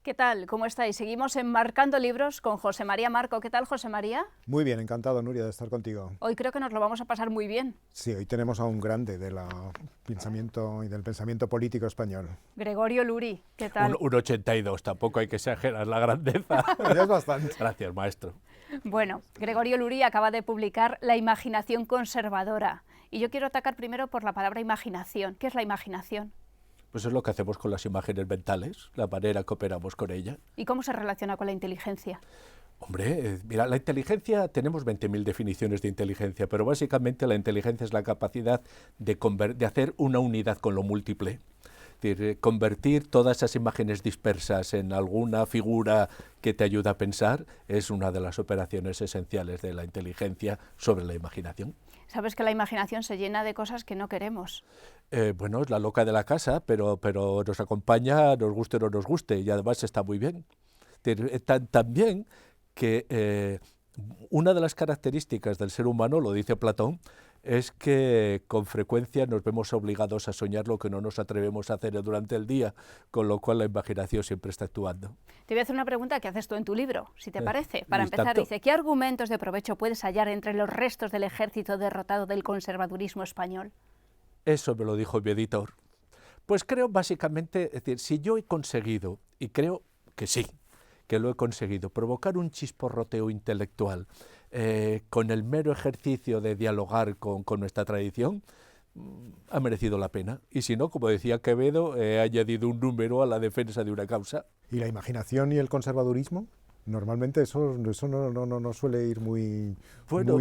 ¿Qué tal? ¿Cómo estáis? Seguimos enmarcando libros con José María Marco. ¿Qué tal, José María? Muy bien, encantado, Nuria, de estar contigo. Hoy creo que nos lo vamos a pasar muy bien. Sí, hoy tenemos a un grande del pensamiento político español. Gregorio Luri, ¿qué tal? Un 82, tampoco hay que exagerar la grandeza. Ya es bastante. Gracias, maestro. Bueno, Gregorio Luri acaba de publicar La imaginación conservadora. Y yo quiero atacar primero por la palabra imaginación. ¿Qué es la imaginación? Pues es lo que hacemos con las imágenes mentales, la manera que operamos con ella. ¿Y cómo se relaciona con la inteligencia? Hombre, mira, la inteligencia, tenemos 20.000 definiciones de inteligencia, pero básicamente la inteligencia es la capacidad de hacer una unidad con lo múltiple. Es decir, convertir todas esas imágenes dispersas en alguna figura que te ayuda a pensar es una de las operaciones esenciales de la inteligencia sobre la imaginación. Sabes que la imaginación se llena de cosas que no queremos. Bueno, es la loca de la casa, pero nos acompaña, nos guste o no nos guste, y además está muy bien. También que una de las características del ser humano, lo dice Platón, es que con frecuencia nos vemos obligados a soñar lo que no nos atrevemos a hacer durante el día, con lo cual la imaginación siempre está actuando. Te voy a hacer una pregunta que haces tú en tu libro, si te parece. Para empezar, tanto. dice, ¿qué argumentos de provecho puedes hallar entre los restos del ejército derrotado del conservadurismo español? Eso me lo dijo mi editor. Pues creo básicamente, es decir, si yo he conseguido, y creo que sí, que lo he conseguido, provocar un chisporroteo intelectual con el mero ejercicio de dialogar con nuestra tradición, ha merecido la pena. Y si no, como decía Quevedo, he añadido un número a la defensa de una causa. ¿Y la imaginación y el conservadurismo? Normalmente eso no suele ir muy... Bueno,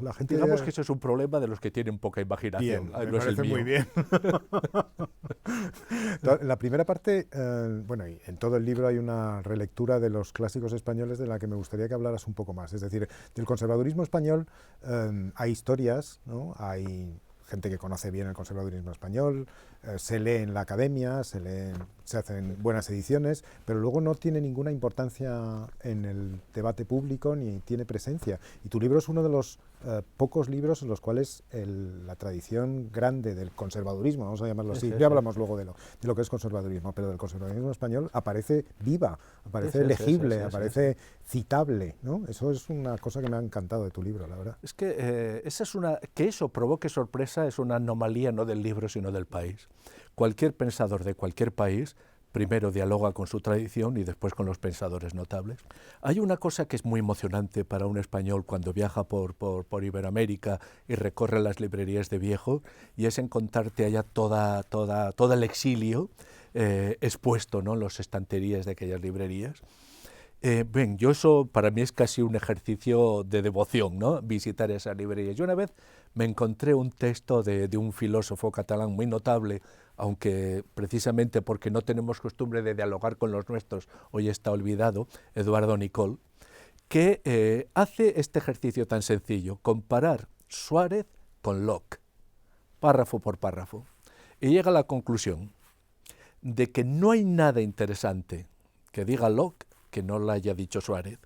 la gente... digamos que eso es un problema de los que tienen poca imaginación. Bien, me no es el parece mío. muy bien. En la primera parte, bueno, y en todo el libro hay una relectura de los clásicos españoles de la que me gustaría que hablaras un poco más. Es decir, del conservadurismo español hay historias, ¿no? Hay gente que conoce bien el conservadurismo español, se lee en la academia, se hacen buenas ediciones, pero luego no tiene ninguna importancia en el debate público ni tiene presencia. Y tu libro es uno de los pocos libros en los cuales la tradición grande del conservadurismo, vamos a llamarlo así, ya hablamos luego de lo que es conservadurismo, pero del conservadurismo español aparece viva, aparece legible, aparece citable, ¿no? Eso es una cosa que me ha encantado de tu libro, la verdad. Es que que eso provoque sorpresa es una anomalía no del libro sino del país. Cualquier pensador de cualquier país primero dialoga con su tradición y después con los pensadores notables. Hay una cosa que es muy emocionante para un español cuando viaja por Iberoamérica y recorre las librerías de viejo, y es encontrarte allá todo el exilio expuesto, ¿no?, en las estanterías de aquellas librerías. Bien, eso para mí es casi un ejercicio de devoción, ¿no?, visitar esas librerías. Yo una vez me encontré un texto de un filósofo catalán muy notable, aunque precisamente porque no tenemos costumbre de dialogar con los nuestros, hoy está olvidado, Eduardo Nicol, que hace este ejercicio tan sencillo, comparar Suárez con Locke, párrafo por párrafo, y llega a la conclusión de que no hay nada interesante que diga Locke que no lo haya dicho Suárez,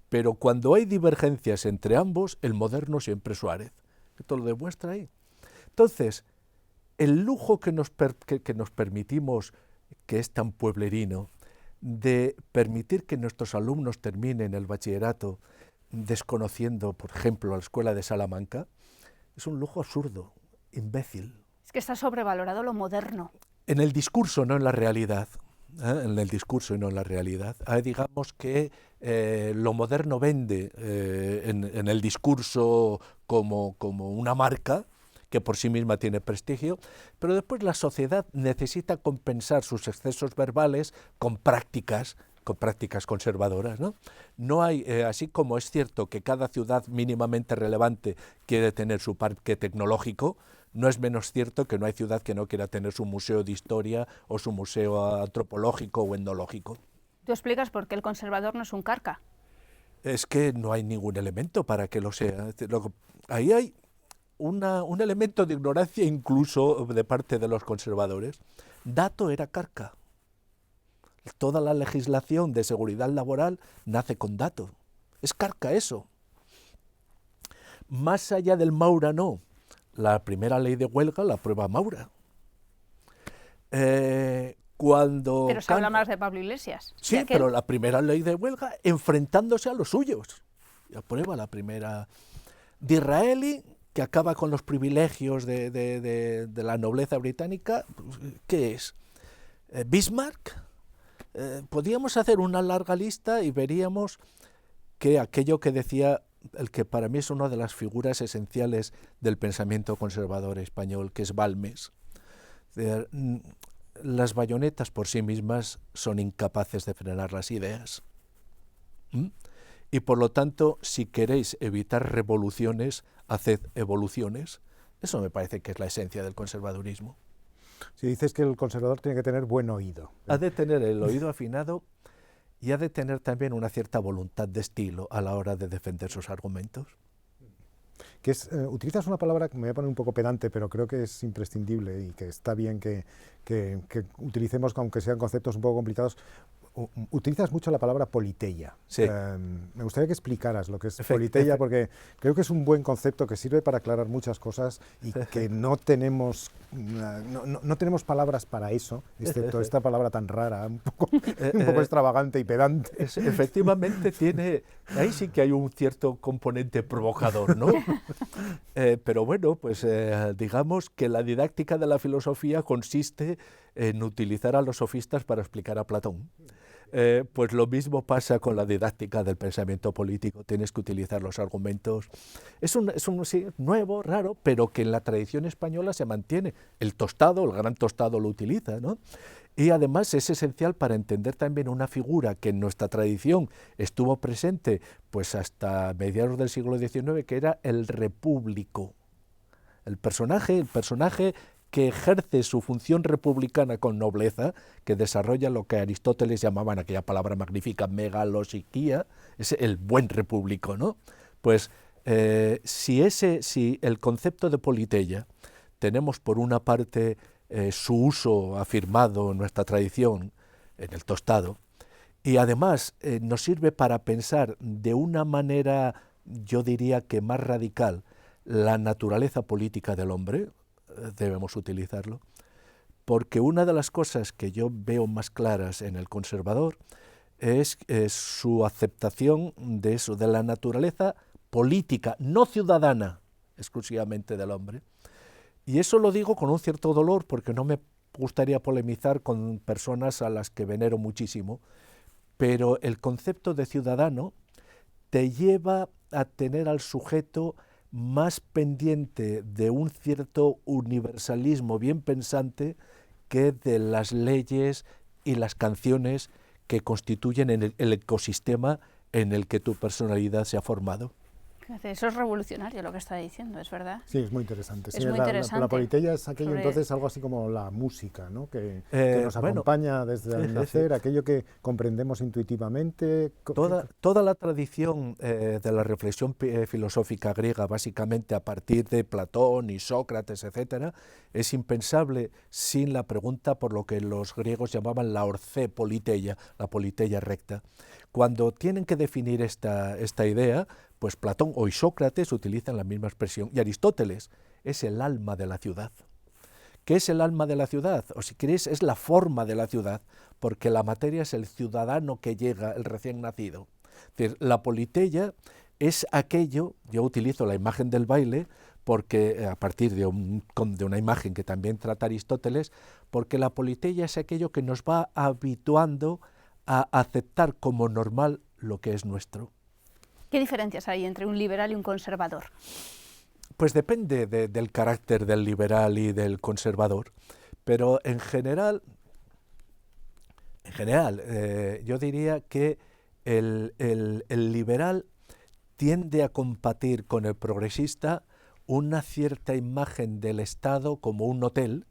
pero cuando hay divergencias entre ambos, el moderno siempre es Suárez. Esto lo demuestra ahí. Entonces, el lujo que nos permitimos, que es tan pueblerino, de permitir que nuestros alumnos terminen el bachillerato desconociendo, por ejemplo, la escuela de Salamanca, es un lujo absurdo, imbécil. Es que está sobrevalorado lo moderno. En el discurso, no en la realidad. En el discurso y no en la realidad. Digamos que lo moderno vende en el discurso como una marca que por sí misma tiene prestigio, pero después la sociedad necesita compensar sus excesos verbales con prácticas conservadoras, ¿no? No hay, así como es cierto que cada ciudad mínimamente relevante quiere tener su parque tecnológico, no es menos cierto que no hay ciudad que no quiera tener su museo de historia o su museo antropológico o etnológico. ¿Tú explicas por qué el conservador no es un carca? Es que no hay ningún elemento para que lo sea. Ahí hay un elemento de ignorancia incluso de parte de los conservadores. Dato era carca. Toda la legislación de seguridad laboral nace con dato. Es carca eso. Más allá del Maura no. La primera ley de huelga la aprueba Maura. cuando... Pero se habla más de Pablo Iglesias. Sí, pero la primera ley de huelga enfrentándose a los suyos. Y aprueba la primera... Disraeli, que acaba con los privilegios de la nobleza británica, ¿qué es? Bismarck. Podríamos hacer una larga lista y veríamos que aquello que decía el que para mí es una de las figuras esenciales del pensamiento conservador español, que es Balmes. Las bayonetas por sí mismas son incapaces de frenar las ideas. Y por lo tanto, si queréis evitar revoluciones, haced evoluciones. Eso me parece que es la esencia del conservadurismo. Si dices que el conservador tiene que tener buen oído. Ha de tener el oído afinado y ha de tener también una cierta voluntad de estilo a la hora de defender sus argumentos. Que es, utilizas una palabra que me voy a poner un poco pedante, pero creo que es imprescindible y que está bien que utilicemos, aunque sean conceptos un poco complicados. Utilizas mucho la palabra politeia. Sí. Me gustaría que explicaras lo que es politeia, porque creo que es un buen concepto que sirve para aclarar muchas cosas y que no tenemos palabras para eso, excepto esta palabra tan rara, un poco extravagante y pedante. Efectivamente tiene, ahí sí que hay un cierto componente provocador, ¿no? Pero bueno, pues digamos que la didáctica de la filosofía consiste en utilizar a los sofistas para explicar a Platón. Pues lo mismo pasa con la didáctica del pensamiento político, tienes que utilizar los argumentos. Es un sí, nuevo, raro, pero que en la tradición española se mantiene. El Tostado, el gran Tostado lo utiliza, ¿no? Y además es esencial para entender también una figura que en nuestra tradición estuvo presente pues hasta mediados del siglo XIX, que era el repúblico. El personaje que ejerce su función republicana con nobleza, que desarrolla lo que Aristóteles llamaba en aquella palabra magnífica megalosiquía, es el buen repúblico, ¿no? Pues si el concepto de politeia tenemos por una parte su uso afirmado en nuestra tradición, en el Tostado, y además nos sirve para pensar de una manera, yo diría que más radical, la naturaleza política del hombre, debemos utilizarlo, porque una de las cosas que yo veo más claras en el conservador es su aceptación de eso, de la naturaleza política, no ciudadana, exclusivamente del hombre. Y eso lo digo con un cierto dolor, porque no me gustaría polemizar con personas a las que venero muchísimo, pero el concepto de ciudadano te lleva a tener al sujeto más pendiente de un cierto universalismo bien pensante que de las leyes y las canciones que constituyen el ecosistema en el que tu personalidad se ha formado. Eso es revolucionario lo que está diciendo, ¿es verdad? Sí, es muy interesante. Es muy interesante. La politeia es aquello entonces algo así como la música, ¿no? que nos acompaña desde el nacer, aquello que comprendemos intuitivamente. Toda la tradición de la reflexión filosófica griega, básicamente a partir de Platón y Sócrates, etcétera, es impensable sin la pregunta por lo que los griegos llamaban la orcé politeia, la politeia recta. Cuando tienen que definir esta idea, pues Platón o Sócrates utilizan la misma expresión, y Aristóteles es el alma de la ciudad. ¿Qué es el alma de la ciudad? O si queréis, es la forma de la ciudad, porque la materia es el ciudadano que llega, el recién nacido. Es decir, la politeia es aquello, yo utilizo la imagen del baile, porque a partir de una imagen que también trata Aristóteles, porque la politeia es aquello que nos va habituando a aceptar como normal lo que es nuestro. ¿Qué diferencias hay entre un liberal y un conservador? Pues depende del carácter del liberal y del conservador, pero en general yo diría que el liberal tiende a compartir con el progresista una cierta imagen del Estado como un hotel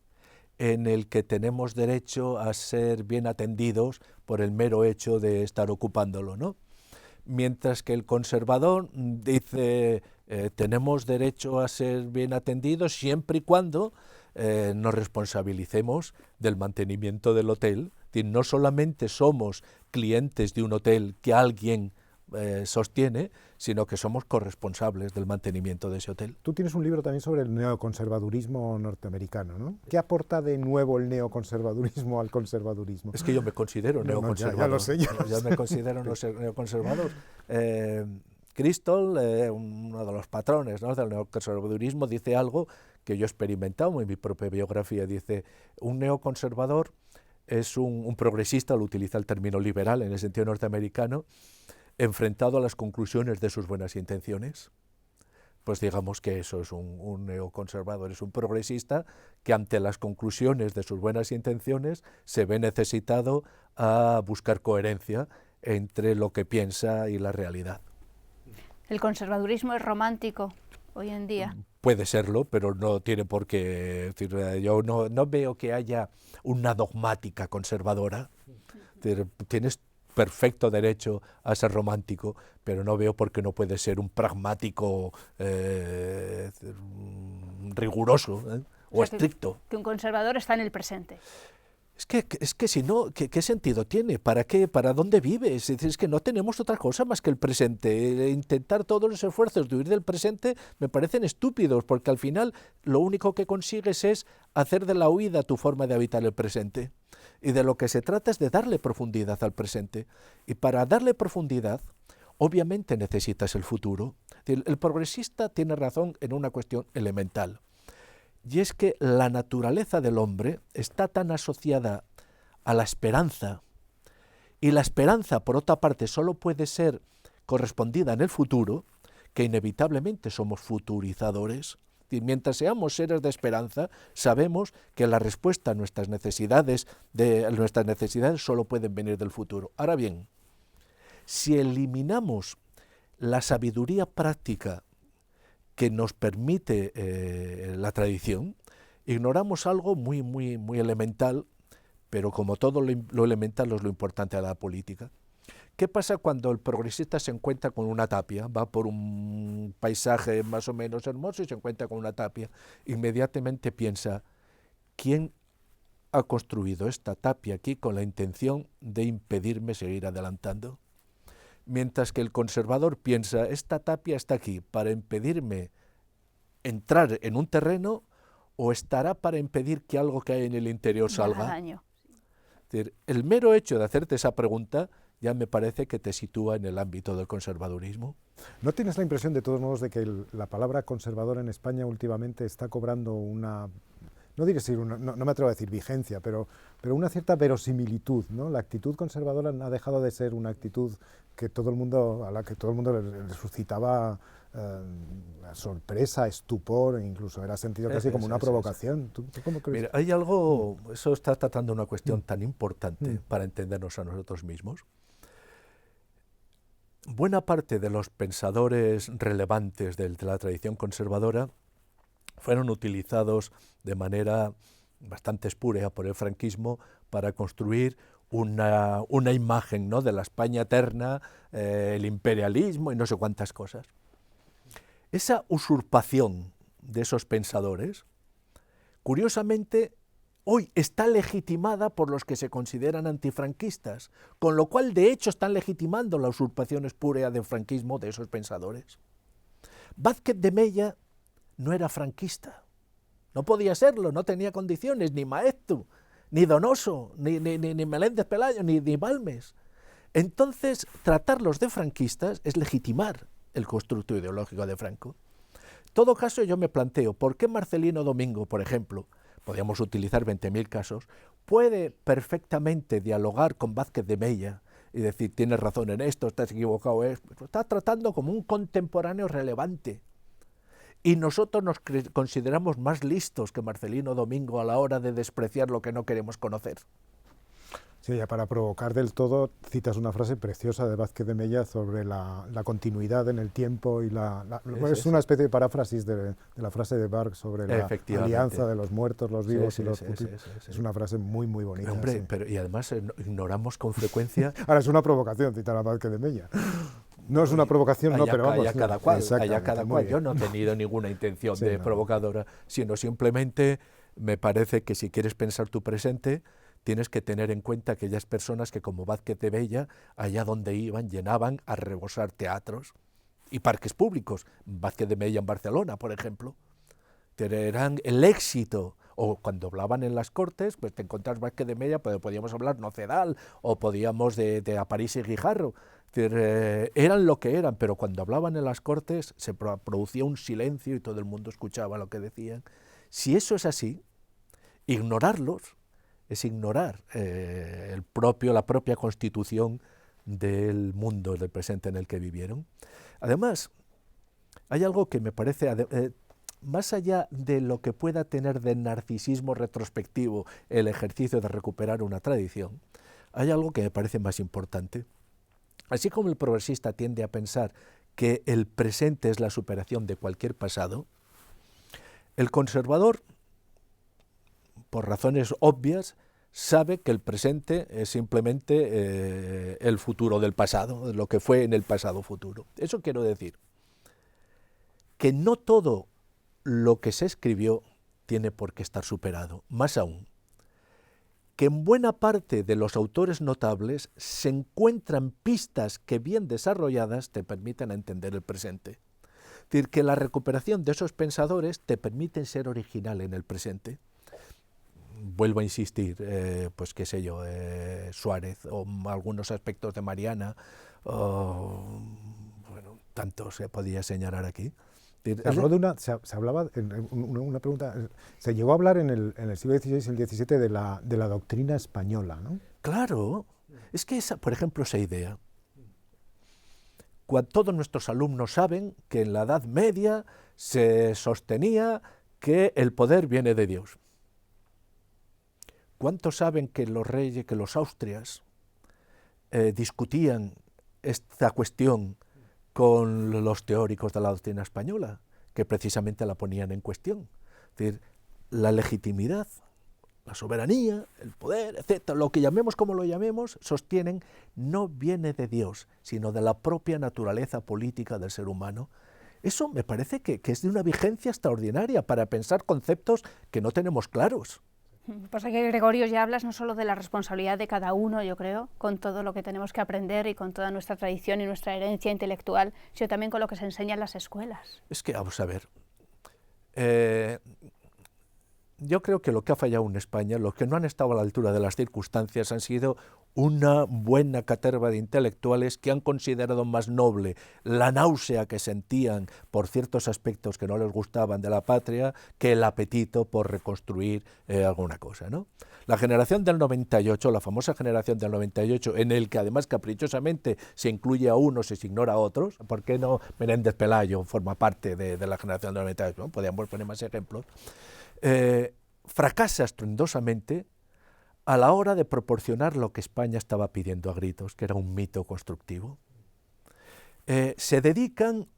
en el que tenemos derecho a ser bien atendidos por el mero hecho de estar ocupándolo, ¿no? Mientras que el conservador dice tenemos derecho a ser bien atendidos siempre y cuando nos responsabilicemos del mantenimiento del hotel. Es decir, no solamente somos clientes de un hotel que alguien sostiene, sino que somos corresponsables del mantenimiento de ese hotel. Tú tienes un libro también sobre el neoconservadurismo norteamericano, ¿no? ¿Qué aporta de nuevo el neoconservadurismo al conservadurismo? Es que yo me considero neoconservador. Ya lo sé, ya lo yo sé. me considero neoconservador. Cristol, uno de los patrones, ¿no?, del neoconservadurismo, dice algo que yo he experimentado en mi propia biografía. Dice, un neoconservador es un progresista, lo utiliza el término liberal en el sentido norteamericano, enfrentado a las conclusiones de sus buenas intenciones. Pues digamos que eso es un neoconservador, es un progresista que ante las conclusiones de sus buenas intenciones se ve necesitado a buscar coherencia entre lo que piensa y la realidad. ¿El conservadurismo es romántico hoy en día? Puede serlo, pero no tiene por qué. Es decir, yo no veo que haya una dogmática conservadora. Es decir, tienes perfecto derecho a ser romántico, pero no veo por qué no puede ser un pragmático riguroso o estricto. Que un conservador está en el presente. Es que si no, ¿qué sentido tiene? ¿Para qué? ¿Para dónde vives? Es que no tenemos otra cosa más que el presente. Intentar todos los esfuerzos de huir del presente me parecen estúpidos, porque al final lo único que consigues es hacer de la huida tu forma de habitar el presente. Y de lo que se trata es de darle profundidad al presente. Y para darle profundidad, obviamente necesitas el futuro. El progresista tiene razón en una cuestión elemental. Y es que la naturaleza del hombre está tan asociada a la esperanza, y la esperanza, por otra parte, solo puede ser correspondida en el futuro, que inevitablemente somos futurizadores. Y mientras seamos seres de esperanza, sabemos que la respuesta a nuestras necesidades solo pueden venir del futuro. Ahora bien, si eliminamos la sabiduría práctica que nos permite la tradición, ignoramos algo muy elemental, pero como todo lo elemental es lo importante de la política. ¿Qué pasa cuando el progresista se encuentra con una tapia? Va por un paisaje más o menos hermoso y se encuentra con una tapia. Inmediatamente piensa, ¿quién ha construido esta tapia aquí con la intención de impedirme seguir adelantando? Mientras que el conservador piensa, esta tapia está aquí para impedirme entrar en un terreno, o estará para impedir que algo que hay en el interior salga. Es decir, el mero hecho de hacerte esa pregunta ya me parece que te sitúa en el ámbito del conservadurismo. ¿No tienes la impresión, de todos modos, de que la palabra conservador en España últimamente está cobrando una, no diré si no me atrevo a decir vigencia, pero una cierta verosimilitud, ¿no? La actitud conservadora ha dejado de ser una actitud que a la que todo el mundo le suscitaba sorpresa, estupor, e incluso era sentido casi como una provocación. ¿Tú cómo crees? Mira, hay algo, eso está tratando una cuestión tan importante para entendernos a nosotros mismos. Buena parte de los pensadores relevantes de la tradición conservadora fueron utilizados de manera bastante espúrea por el franquismo para construir una imagen, ¿no?, de la España eterna, el imperialismo y no sé cuántas cosas. Esa usurpación de esos pensadores, curiosamente, hoy está legitimada por los que se consideran antifranquistas, con lo cual de hecho están legitimando la usurpación espúrea del franquismo de esos pensadores. Vázquez de Mella no era franquista, no podía serlo, no tenía condiciones, ni Maeztu, ni Donoso, ni Meléndez Pelayo, ni Balmes. Entonces, tratarlos de franquistas es legitimar el constructo ideológico de Franco. En todo caso, yo me planteo, ¿por qué Marcelino Domingo, por ejemplo, podríamos utilizar 20.000 casos, puede perfectamente dialogar con Vázquez de Mella y decir, tienes razón en esto, estás equivocado en esto? Está tratando como un contemporáneo relevante. Y nosotros nos consideramos más listos que Marcelino Domingo a la hora de despreciar lo que no queremos conocer. Sí, ya para provocar del todo, citas una frase preciosa de Vázquez de Mella sobre la continuidad en el tiempo y es una especie de paráfrasis de la frase de Barthes sobre la alianza de los muertos, los vivos y los futuros. Es una frase muy bonita. Hombre, sí. pero y además ignoramos con frecuencia... Ahora, es una provocación citar a Vázquez de Mella. No es una provocación, no, pero vamos. Allá cada cual. Yo no he tenido ninguna intención provocadora, sino simplemente me parece que si quieres pensar tu presente, tienes que tener en cuenta aquellas personas que como Vázquez de Bella, allá donde iban, llenaban a rebosar teatros y parques públicos. Vázquez de Bella en Barcelona, por ejemplo. Eran el éxito. O cuando hablaban en las Cortes, pues te encontrabas Vázquez de Bella, pues podíamos hablar Nocedal, o podíamos de Aparicio y Guijarro. Eran lo que eran, pero cuando hablaban en las Cortes se producía un silencio y todo el mundo escuchaba lo que decían. Si eso es así, ignorarlos es ignorar la propia constitución del mundo, del presente en el que vivieron. Además, hay algo que me parece, más allá de lo que pueda tener de narcisismo retrospectivo el ejercicio de recuperar una tradición, hay algo que me parece más importante. Así como el progresista tiende a pensar que el presente es la superación de cualquier pasado, el conservador, por razones obvias, sabe que el presente es simplemente el futuro del pasado, lo que fue en el pasado futuro. Eso quiero decir que no todo lo que se escribió tiene por qué estar superado. Más aún, que en buena parte de los autores notables se encuentran pistas que bien desarrolladas te permiten entender el presente. Es decir, que la recuperación de esos pensadores te permite ser original en el presente. Vuelvo a insistir, pues qué sé yo, Suárez, o algunos aspectos de Mariana, bueno, tanto se podía señalar aquí. Se hablaba, una pregunta, se llegó a hablar en el siglo XVI y el XVII de la doctrina española, ¿no? Claro, es que por ejemplo, esa idea, cuando todos nuestros alumnos saben que en la Edad Media se sostenía que el poder viene de Dios. ¿Cuántos saben que los reyes, que los Austrias discutían esta cuestión con los teóricos de la doctrina española, que precisamente la ponían en cuestión? Es decir, la legitimidad, la soberanía, el poder, etc., lo que llamemos como lo llamemos, sostienen, no viene de Dios, sino de la propia naturaleza política del ser humano. Eso me parece que es de una vigencia extraordinaria para pensar conceptos que no tenemos claros. Pues aquí, Gregorio, ya hablas no solo de la responsabilidad de cada uno, yo creo, con todo lo que tenemos que aprender y con toda nuestra tradición y nuestra herencia intelectual, sino también con lo que se enseña en las escuelas. Es que, vamos a ver, yo creo que lo que ha fallado en España, los que no han estado a la altura de las circunstancias, han sido una buena caterva de intelectuales que han considerado más noble la náusea que sentían por ciertos aspectos que no les gustaban de la patria que el apetito por reconstruir alguna cosa, ¿no? La generación del 98, la famosa generación del 98, en el que además caprichosamente se incluye a unos y se ignora a otros, ¿por qué no Menéndez Pelayo forma parte de la generación del 98? ¿No? Podríamos poner más ejemplos. Fracasa estruendosamente a la hora de proporcionar lo que España estaba pidiendo a gritos, que era un mito constructivo. Se dedican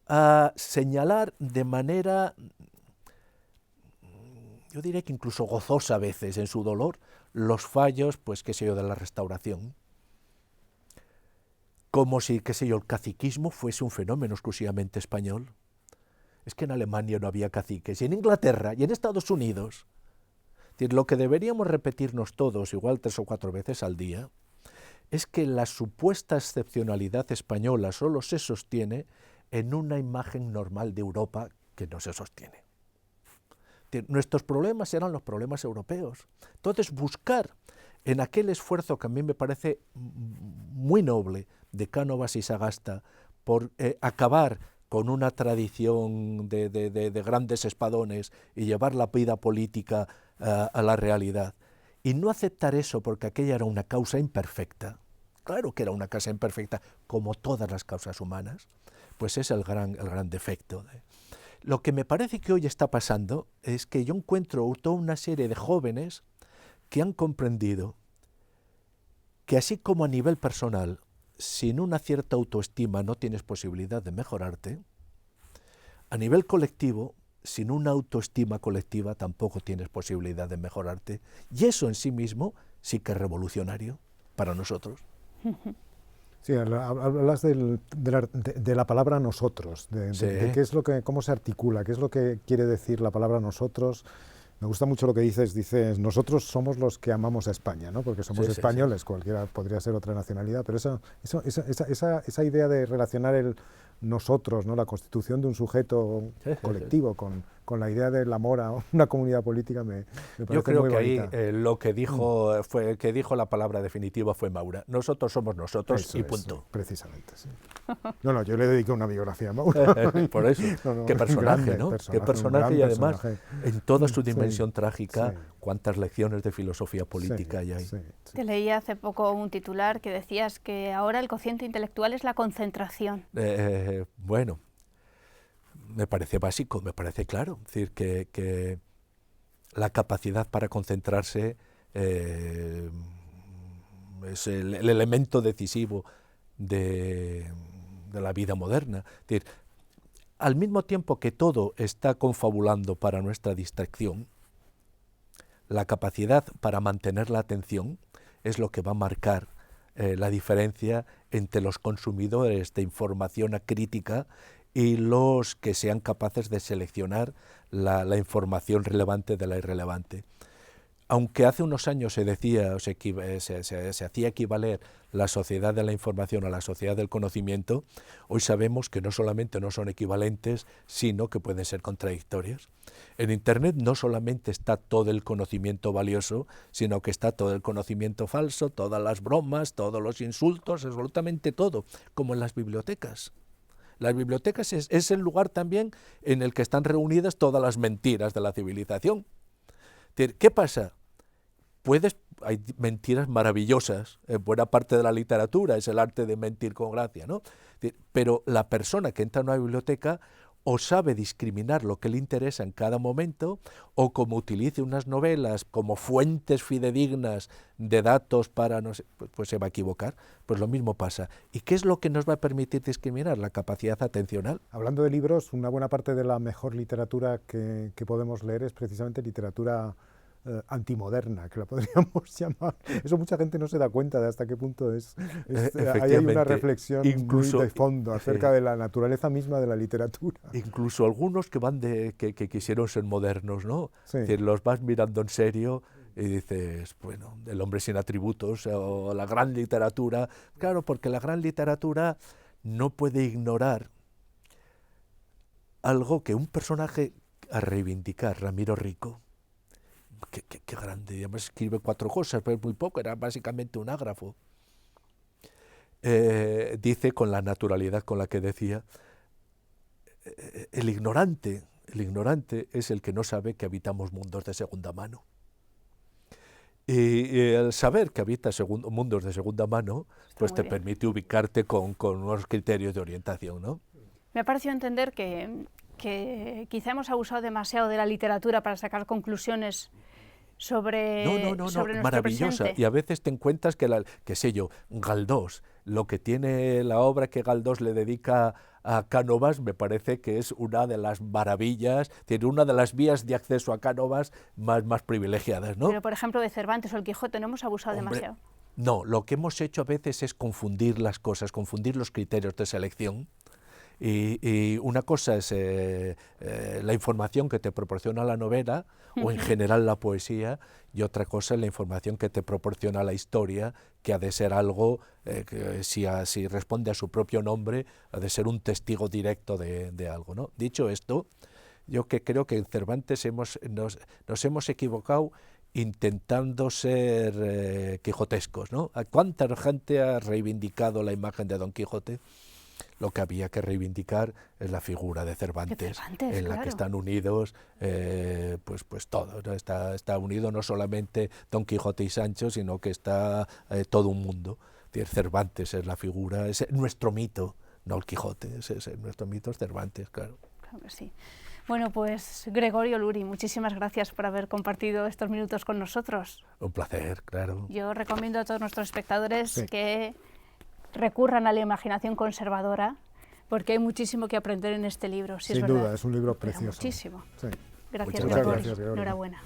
a señalar de manera, yo diría que incluso gozosa a veces en su dolor, los fallos, pues qué sé yo, de la Restauración. Como si, qué sé yo, el caciquismo fuese un fenómeno exclusivamente español. Es que en Alemania no había caciques, y en Inglaterra, y en Estados Unidos. Es decir, lo que deberíamos repetirnos todos, igual 3 o 4 veces al día, es que la supuesta excepcionalidad española solo se sostiene en una imagen normal de Europa que no se sostiene. Es decir, nuestros problemas eran los problemas europeos. Entonces, buscar en aquel esfuerzo que a mí me parece muy noble de Cánovas y Sagasta por acabar con una tradición de grandes espadones y llevar la vida política a la realidad, y no aceptar eso porque aquella era una causa imperfecta, claro que era una causa imperfecta, como todas las causas humanas, pues es el gran defecto. Lo que me parece que hoy está pasando es que yo encuentro toda una serie de jóvenes que han comprendido que así como a nivel personal, sin una cierta autoestima no tienes posibilidad de mejorarte, a nivel colectivo, sin una autoestima colectiva tampoco tienes posibilidad de mejorarte. Y eso en sí mismo sí que es revolucionario para nosotros. Sí, hablas de la palabra nosotros, de qué es lo que, cómo se articula, qué es lo que quiere decir la palabra nosotros Me gusta mucho lo que dices, nosotros somos los que amamos a España, ¿no? Porque somos españoles, cualquiera podría ser otra nacionalidad, pero esa idea de relacionar el nosotros, ¿no? La constitución de un sujeto colectivo con la idea del amor a una comunidad política me parece Yo creo muy que bonita. ahí lo que dijo que dijo la palabra definitiva fue Maura. Nosotros somos nosotros Eso y es, punto. precisamente, sí. No, yo le dediqué una biografía a Maura. Por eso. Qué personaje, ¿no? Qué personaje y además en toda su dimensión trágica, cuántas lecciones de filosofía política hay ahí. Te leí hace poco un titular que decías que ahora el cociente intelectual es la concentración. Bueno, me parece básico, me parece claro. Es decir, que la capacidad para concentrarse es el elemento decisivo de la vida moderna. Es decir, al mismo tiempo que todo está confabulando para nuestra distracción, la capacidad para mantener la atención es lo que va a marcar la diferencia entre los consumidores de información crítica y los que sean capaces de seleccionar la información relevante de la irrelevante. Aunque hace unos años se decía, se hacía equivaler la sociedad de la información a la sociedad del conocimiento, hoy sabemos que no solamente no son equivalentes, sino que pueden ser contradictorios. En Internet no solamente está todo el conocimiento valioso, sino que está todo el conocimiento falso, todas las bromas, todos los insultos, absolutamente todo, como en las bibliotecas. Las bibliotecas es el lugar también en el que están reunidas todas las mentiras de la civilización. ¿Qué pasa? Hay mentiras maravillosas en buena parte de la literatura, es el arte de mentir con gracia, ¿no? Pero la persona que entra a una biblioteca o sabe discriminar lo que le interesa en cada momento, o como utilice unas novelas como fuentes fidedignas de datos para, no sé, pues se va a equivocar. Pues lo mismo pasa. ¿Y qué es lo que nos va a permitir discriminar? La capacidad atencional. Hablando de libros, una buena parte de la mejor literatura que podemos leer es precisamente literatura antimoderna, que la podríamos llamar. Eso mucha gente no se da cuenta de hasta qué punto ahí hay una reflexión muy de fondo acerca de la naturaleza misma de la literatura. Incluso algunos que quisieron ser modernos, ¿no? Sí. Es decir, los vas mirando en serio y dices, bueno, El hombre sin atributos o la gran literatura. Claro, porque la gran literatura no puede ignorar algo que un personaje a reivindicar, Ramiro Rico, qué grande, además escribe 4 cosas, pero muy poco, era básicamente un ágrafo. Dice con la naturalidad con la que decía, el ignorante es el que no sabe que habitamos mundos de segunda mano. Y el saber que habitas mundos de segunda mano, pues te permite ubicarte con unos criterios de orientación, ¿no? Me ha parecido entender que quizá hemos abusado demasiado de la literatura para sacar conclusiones sobre nuestro maravillosa. presente. Y a veces te encuentras qué sé yo, Galdós, lo que tiene la obra que Galdós le dedica a Cánovas, me parece que es una de las maravillas, tiene una de las vías de acceso a Cánovas más privilegiadas, ¿no? Pero, por ejemplo, de Cervantes o el Quijote no hemos abusado demasiado. No, lo que hemos hecho a veces es confundir las cosas, confundir los criterios de selección. Y una cosa es la información que te proporciona la novela o en general la poesía, y otra cosa es la información que te proporciona la historia, que ha de ser algo que si responde a su propio nombre, ha de ser un testigo directo de algo, ¿no? Dicho esto, yo creo que en Cervantes nos hemos equivocado intentando ser quijotescos, ¿no? ¿Cuánta gente ha reivindicado la imagen de Don Quijote? Lo que había que reivindicar es la figura de Cervantes, en la que están unidos pues todo, ¿no? Está unido no solamente Don Quijote y Sancho, sino que está todo un mundo. Cervantes es la figura, es nuestro mito, no el Quijote, nuestro mito es Cervantes, claro. Claro que sí. Bueno, pues Gregorio Luri, muchísimas gracias por haber compartido estos minutos con nosotros. Un placer, claro. Yo recomiendo a todos nuestros espectadores que recurran a la imaginación conservadora, porque hay muchísimo que aprender en este libro. Sin duda, es un libro precioso. Muchísimo. Sí. Gracias, Gregorio. Enhorabuena.